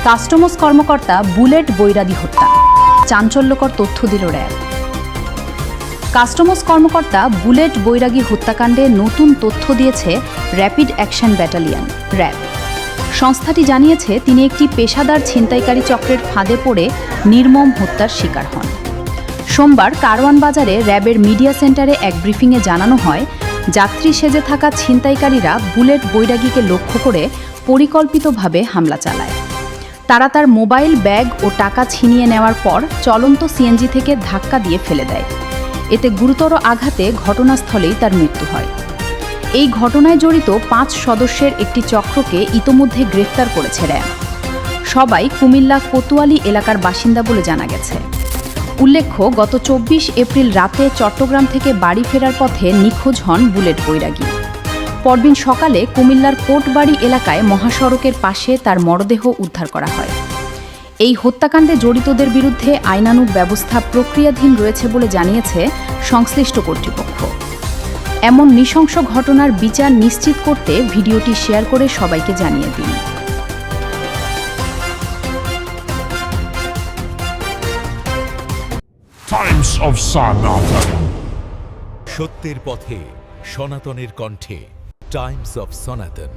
Customs কর্মকর্তা bullet বৈরাগী হত্যা, চাঞ্চল্যকর তথ্য দিল র্যাব। কাস্টমস কর্মকর্তা বুলেট বৈরাগী হত্যাকাণ্ডে নতুন তথ্য দিয়েছে র্যাপিড অ্যাকশন ব্যাটালিয়ন র্যাব। সংস্থাটি জানিয়েছে তিনি একটি পেশাদার ছিনতাইকারী চক্রের ফাঁদে পড়ে নির্মম হত্যার শিকার হন। সোমবার কারওয়ান বাজারে র্যাবের মিডিয়া সেন্টারে এক ব্রিফিংয়ে জানানো হয়, যাত্রী সেজে থাকা ছিনতাইকারীরা বুলেট বৈরাগীকে লক্ষ্য করে পরিকল্পিতভাবে হামলা চালায়। তারা তার মোবাইল, ব্যাগ ও টাকা ছিনিয়ে নেওয়ার পর চলন্ত সিএনজি থেকে ধাক্কা দিয়ে ফেলে দেয়। এতে গুরুতর আঘাতে ঘটনাস্থলেই তার মৃত্যু হয়। এই ঘটনায় জড়িত 5 সদস্যের একটি চক্রকে ইতোমধ্যে গ্রেফতার করেছে র্যাব। সবাই কুমিল্লা কোতোয়ালি এলাকার বাসিন্দা বলে জানা গেছে। উল্লেখ্য, গত 24 এপ্রিল রাতে চট্টগ্রাম থেকে বাড়ি ফেরার পথে নিখোঁজ হন বুলেট বৈরাগী। পরদিন সকালে কুমিল্লার কোটবাড়ি এলাকায় মহাসড়কের পাশে তার মরদেহ উদ্ধার করা হয়। এই হত্যাকাণ্ডে জড়িতদের বিরুদ্ধে আইনানুগ ব্যবস্থা প্রক্রিয়াধীন রয়েছে বলে জানিয়েছে সংশ্লিষ্ট কর্তৃপক্ষ। এমন নৃশংস ঘটনার বিচার নিশ্চিত করতে ভিডিওটি শেয়ার করে সবাইকে জানিয়ে দিন। টাইমস অফ সনাতন, সত্যের পথে সনাতনের কণ্ঠে টাইমস অফ সনাতন।